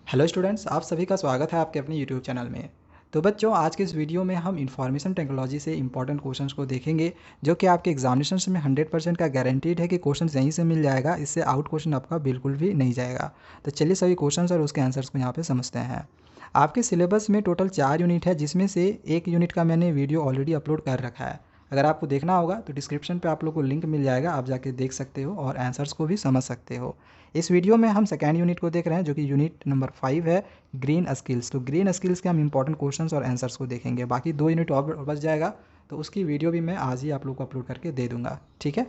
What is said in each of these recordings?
Hello students, आप सभी का स्वागत है आपके अपने यूट्यूब चैनल में। तो बच्चों, आज के इस वीडियो में हम इंफॉर्मेशन टेक्नोलॉजी से इंपॉर्टेंट क्वेश्चंस को देखेंगे, जो कि आपके एग्जामिनेशंस में 100% का गारंटीड है कि क्वेश्चंस यहीं से मिल जाएगा। इससे आउट क्वेश्चन आपका बिल्कुल भी नहीं जाएगा। तो चलिए सभी क्वेश्चंस और उसके आंसर्स को यहाँ पे समझते हैं। आपके सिलेबस में टोटल 4 यूनिट है, जिसमें से एक यूनिट का मैंने वीडियो ऑलरेडी अपलोड कर रखा है। अगर आपको देखना होगा तो डिस्क्रिप्शन पे आप लोग को लिंक मिल जाएगा, आप जाके देख सकते हो और आंसर्स को भी समझ सकते हो। इस वीडियो में हम सेकेंड यूनिट को देख रहे हैं, जो कि यूनिट नंबर 5 है, ग्रीन स्किल्स। तो ग्रीन स्किल्स के हम इंपॉर्टेंट क्वेश्चंस और आंसर्स को देखेंगे। बाकी 2 यूनिट और बच जाएगा, तो उसकी वीडियो भी मैं आज ही आप लोग को अपलोड करके दे दूंगा। ठीक है।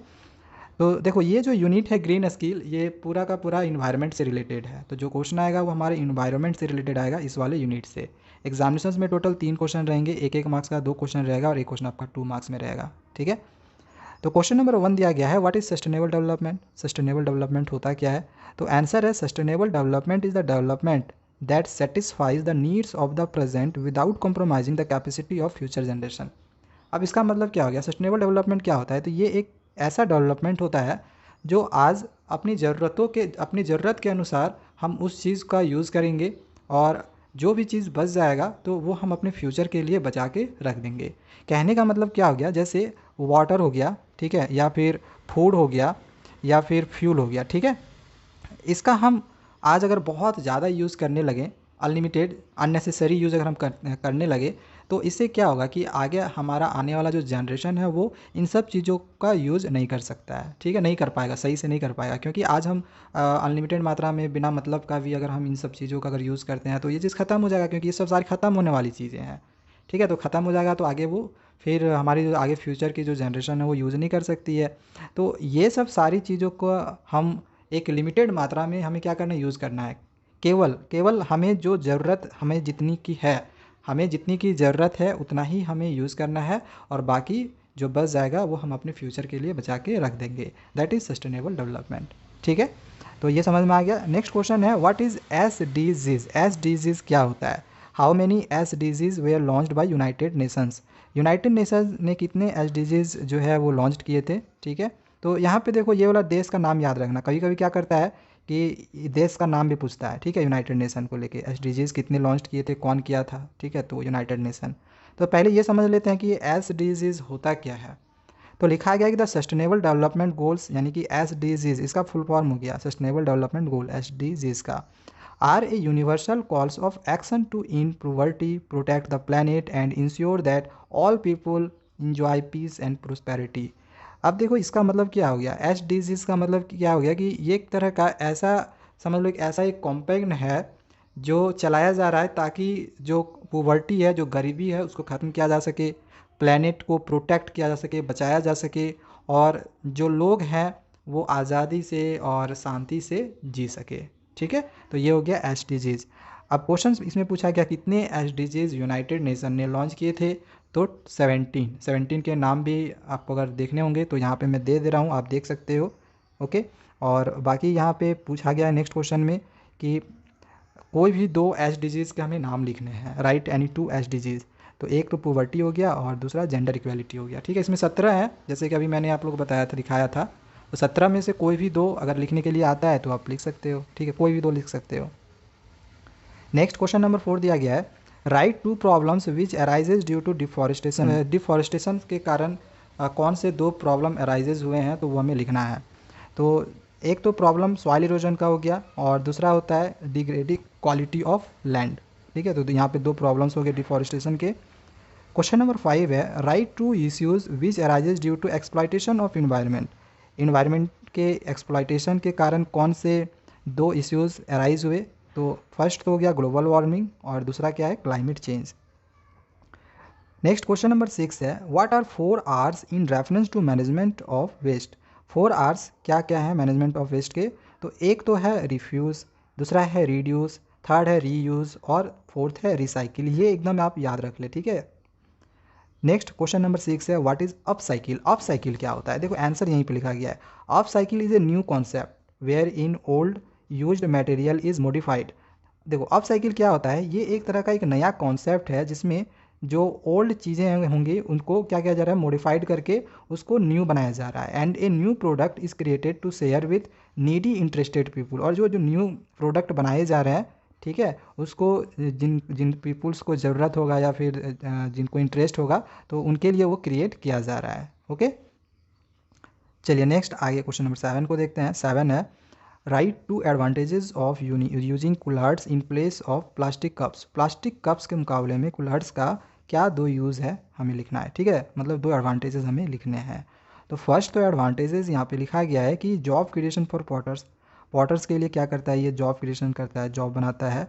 तो देखो, ये जो यूनिट है ग्रीन स्किल, ये पूरा का पूरा इन्वायरमेंट से रिलेटेड है। तो जो क्वेश्चन आएगा वो हमारे इन्वायरमेंट से रिलेटेड आएगा इस वाले यूनिट से। एग्जामिनेशन में टोटल 3 क्वेश्चन रहेंगे, एक मार्क्स का 2 क्वेश्चन रहेगा और एक क्वेश्चन आपका 2 मार्क्स में रहेगा। ठीक है। तो क्वेश्चन नंबर 1 दिया गया है, what is sustainable development. Sustainable development होता क्या है? तो आंसर है, sustainable development is the development that satisfies the needs of the present without compromising the capacity of future generation. अब इसका मतलब क्या हो गया? सस्टेनेबल डेवलपमेंट क्या होता है? तो ये एक ऐसा डेवलपमेंट होता है जो आज अपनी ज़रूरत के अनुसार हम उस चीज़ का यूज़ करेंगे, और जो भी चीज़ बच जाएगा तो वो हम अपने फ्यूचर के लिए बचा के रख देंगे। कहने का मतलब क्या हो गया? जैसे वाटर हो गया, ठीक है, या फिर फूड हो गया, या फिर फ्यूल हो गया। ठीक है। इसका हम आज अगर बहुत ज़्यादा यूज़ करने लगें, अनलिमिटेड अननेसेसरी यूज़ अगर हम करने लगे, तो इससे क्या होगा कि आगे हमारा आने वाला जो जनरेशन है वो इन सब चीज़ों का यूज़ नहीं कर सकता है। ठीक है, नहीं कर पाएगा, सही से नहीं कर पाएगा, क्योंकि आज हम अनलिमिटेड मात्रा में बिना मतलब का भी अगर हम इन सब चीज़ों का अगर यूज़ करते हैं तो ये चीज़ ख़त्म हो जाएगा, क्योंकि ये सब सारी ख़त्म होने वाली चीज़ें हैं। ठीक है, तो ख़त्म हो जाएगा तो आगे वो फिर हमारी जो आगे फ्यूचर की जो जनरेशन है वो यूज़ नहीं कर सकती है। तो ये सब सारी चीज़ों को हम एक लिमिटेड मात्रा में हमें क्या करना है? यूज़ करना है। केवल केवल हमें जो ज़रूरत हमें जितनी की है, हमें जितनी की ज़रूरत है उतना ही हमें यूज़ करना है, और बाकी जो बच जाएगा वो हम अपने फ्यूचर के लिए बचा के रख देंगे। That is sustainable development. ठीक है। तो ये समझ में आ गया। नेक्स्ट क्वेश्चन है, व्हाट इज़ एसडीजीज। एसडीजीज क्या होता है? How many SDGs were launched by United Nations. United Nations ने कितने एसडीजीज जो है वो लॉन्च किए थे? ठीक है। तो यहाँ पे देखो, ये वाला देश का नाम याद रखना। कभी कभी क्या करता है कि देश का नाम भी पूछता है। ठीक है, यूनाइटेड नेशन को लेके एसडीजीज कितने लॉन्च किए थे, कौन किया था। ठीक है, तो यूनाइटेड नेशन। तो पहले ये समझ लेते हैं कि एसडीजीज होता क्या है। तो लिखा गया कि द सस्टेनेबल डेवलपमेंट गोल्स, यानी कि एसडीजीज, इसका फुल फॉर्म हो गया सस्टेनेबल डेवलपमेंट गोल, एसडीजीज का, are a universal calls of action to end poverty, protect the planet and ensure that all people enjoy peace and prosperity. अब देखो, इसका मतलब क्या हो गया? एच डिजीज़ का मतलब क्या हो गया कि ये एक तरह का ऐसा, समझ लो, एक ऐसा एक कॉम्पैक्ट है जो चलाया जा रहा है ताकि जो पोवर्टी है, जो गरीबी है, उसको ख़त्म किया जा सके, प्लैनेट को प्रोटेक्ट किया जा सके, बचाया जा सके, और जो लोग हैं वो आज़ादी से और शांति से जी सके। ठीक है, तो ये हो गया एच डिजीज़। अब क्वेश्चन इसमें पूछा गया कितने एच डिजीज़ यूनाइटेड नेशन ने लॉन्च किए थे? तो 17 के नाम भी आपको अगर देखने होंगे तो यहाँ पे मैं दे दे रहा हूँ, आप देख सकते हो। ओके। और बाकी यहाँ पे पूछा गया है नेक्स्ट क्वेश्चन में कि कोई भी 2 एच डिजीज़ के हमें नाम लिखने हैं, राइट एनी 2 एच डिजीज़। तो एक तो पोवर्टी हो गया और दूसरा जेंडर इक्वेलिटी हो गया। ठीक है, इसमें 17 है, जैसे कि अभी मैंने आप लोग को बताया था, दिखाया था। तो 17 में से कोई भी 2 अगर लिखने के लिए आता है तो आप लिख सकते हो। ठीक है, कोई भी 2 लिख सकते हो। नेक्स्ट क्वेश्चन नंबर 4 दिया गया है, write 2 problems which arises due to deforestation. Deforestation के कारण कौन से 2 प्रॉब्लम अराइजेज हुए हैं, तो वो हमें लिखना है। तो एक तो प्रॉब्लम सॉइल इरोजन का हो गया, और दूसरा होता है डिग्रेडिंग क्वालिटी ऑफ लैंड। ठीक है, तो यहाँ पे 2 प्रॉब्लम्स हो गए डिफॉरेस्टेशन के। क्वेश्चन नंबर 5 है, write 2 issues which arises due to exploitation of environment. Environment के एक्सप्लॉयटेशन के कारण कौन से 2 इश्यूज अराइज हुए? तो फर्स्ट तो हो गया ग्लोबल वार्मिंग, और दूसरा क्या है? Climate change. Next question number 6 है, what are 4 Rs in reference to management of waste. 4 Rs क्या क्या है मैनेजमेंट ऑफ वेस्ट के? तो एक तो है रिफ्यूज़, दूसरा है रीड्यूस, थर्ड है रीयूज़, और फोर्थ है रिसाइकिल। ये एकदम आप याद रख ले। ठीक है। नेक्स्ट क्वेश्चन नंबर 6 है, what is up cycle. Up cycle क्या होता है? देखो, आंसर यहीं पे लिखा गया है, upcycle is a new concept wherein old used material is modified. देखो, अप साइकिल क्या होता है? ये एक तरह का एक नया कॉन्सेप्ट है जिसमें जो ओल्ड चीज़ें होंगी उनको क्या किया जा रहा है? मॉडिफाइड करके उसको न्यू बनाया जा रहा है। And a new product is created to share with needy interested people. और जो जो न्यू प्रोडक्ट बनाए जा रहे हैं, ठीक है, उसको जिन जिन पीपुल्स को ज़रूरत होगा या फिर जिनको इंटरेस्ट होगा तो उनके लिए वो क्रिएट किया जा रहा है। ओके, चलिए नेक्स्ट आगे क्वेश्चन नंबर 7 को देखते हैं। 7 है right to advantages of using kulhads in place of plastic cups. Plastic cups के मुकाबले में कुल्हाड़्स का क्या दो यूज़ है हमें लिखना है। ठीक है, मतलब दो एडवांटेजेस हमें लिखने हैं। तो फर्स्ट तो एडवांटेजेस यहाँ पे लिखा गया है कि job creation for potters, potters के लिए क्या करता है, ये जॉब क्रिएशन करता है, जॉब बनाता है।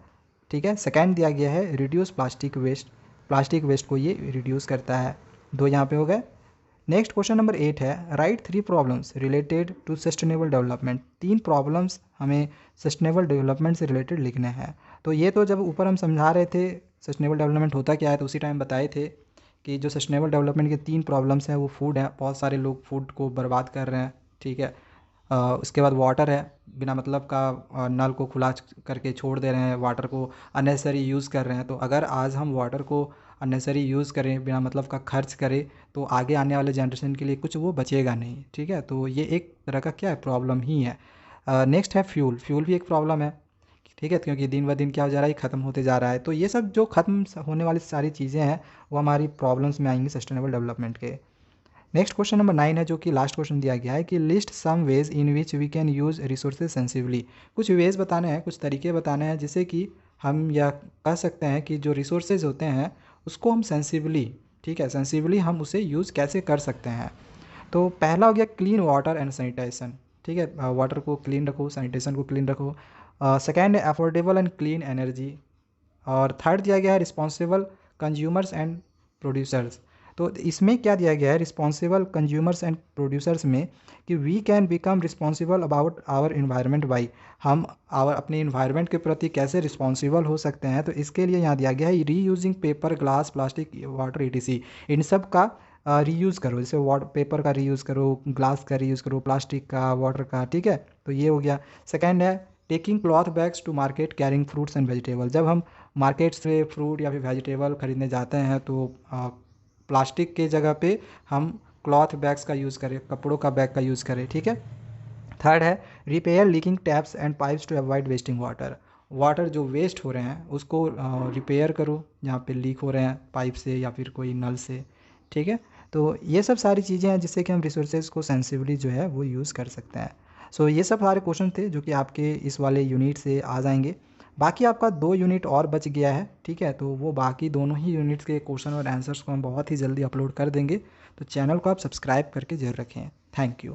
ठीक है, सेकेंड दिया गया है reduce plastic waste, plastic waste को ये रिड्यूस करता है। दो यहाँ पे हो गए। नेक्स्ट क्वेश्चन नंबर 8 है write 3 problems related to sustainable development. 3 problems हमें सस्टेनेबल डेवलपमेंट से रिलेटेड लिखने हैं। तो ये तो जब ऊपर हम समझा रहे थे सस्टेनेबल डेवलपमेंट होता क्या है, तो उसी टाइम बताए थे कि जो सस्टेनेबल डेवलपमेंट के 3 प्रॉब्लम्स हैं वो फूड है, बहुत सारे लोग फूड को बर्बाद कर रहे हैं। ठीक है, उसके बाद वाटर है, बिना मतलब का नल को खुला करके छोड़ दे रहे हैं, वाटर को अननेसेसरी यूज़ कर रहे हैं। तो अगर आज हम वाटर को अननेसेसरी यूज़ करें, बिना मतलब का खर्च करें, तो आगे आने वाले जनरेशन के लिए कुछ वो बचेगा नहीं। ठीक है, तो ये एक तरह का क्या है, प्रॉब्लम ही है। नेक्स्ट है फ्यूल, फ्यूल भी एक प्रॉब्लम है। ठीक है, क्योंकि दिन ब दिन क्या हो जा रहा है, ख़त्म होते जा रहा है। तो ये सब जो ख़त्म होने वाली सारी चीज़ें हैं वो हमारी प्रॉब्लम्स में आएंगी सस्टेनेबल डेवलपमेंट के। नेक्स्ट क्वेश्चन नंबर 9 है जो कि लास्ट क्वेश्चन दिया गया है कि list some ways in which we can use resources sensibly. कुछ वेज बताने हैं, कुछ तरीके बताने हैं जिससे कि हम यह कह सकते हैं कि जो रिसोर्सेज होते हैं उसको हम सेंसिवली, ठीक है, सेंसिवली हम उसे यूज़ कैसे कर सकते हैं। तो पहला हो गया क्लीन वाटर एंड सैनिटाइजेशन। ठीक है, वाटर को क्लीन रखो, सैनिटेशन को क्लीन रखो। सेकेंड है अफोर्डेबल एंड क्लीन एनर्जी। और थर्ड दिया गया है रिस्पॉन्सिबल कंज्यूमर्स एंड प्रोड्यूसर्स। तो इसमें क्या दिया गया है रिस्पॉन्सिबल कंज्यूमर्स एंड प्रोड्यूसर्स में कि we can become responsible about our environment by, हम अपने इन्वायरमेंट के प्रति कैसे रिस्पॉन्सिबल हो सकते हैं। तो इसके लिए यहाँ दिया गया है reusing paper, glass, plastic, water, ETC, इन सब का रीयूज़ करो। जैसे पेपर का रीयूज़ करो, ग्लास का रीयूज़ करो, प्लास्टिक का, वाटर का। ठीक है, तो ये हो गया। सेकेंड है taking cloth bags to market carrying fruits and vegetable. जब हम मार्केट से फ्रूट या फिर वेजिटेबल खरीदने जाते हैं तो प्लास्टिक के जगह पे हम क्लॉथ बैग्स का यूज़ करें, कपड़ों का बैग का यूज़ करें। ठीक है। थर्ड है repair leaking taps and pipes to avoid wasting water. Water जो वेस्ट हो रहे हैं उसको रिपेयर करो जहाँ पे लीक हो रहे हैं पाइप से या फिर कोई नल से। ठीक है, तो ये सब सारी चीज़ें हैं जिससे कि हम रिसोर्सेज को सेंसिवली जो है वो यूज़ कर सकते हैं। सो ये सब सारे क्वेश्चन थे जो कि आपके इस वाले यूनिट से आ जाएंगे। बाकी आपका 2 यूनिट और बच गया है। ठीक है, तो वो बाकी दोनों ही यूनिट्स के क्वेश्चन और आंसर्स को हम बहुत ही जल्दी अपलोड कर देंगे। तो चैनल को आप सब्सक्राइब करके जरूर रखें। Thank you.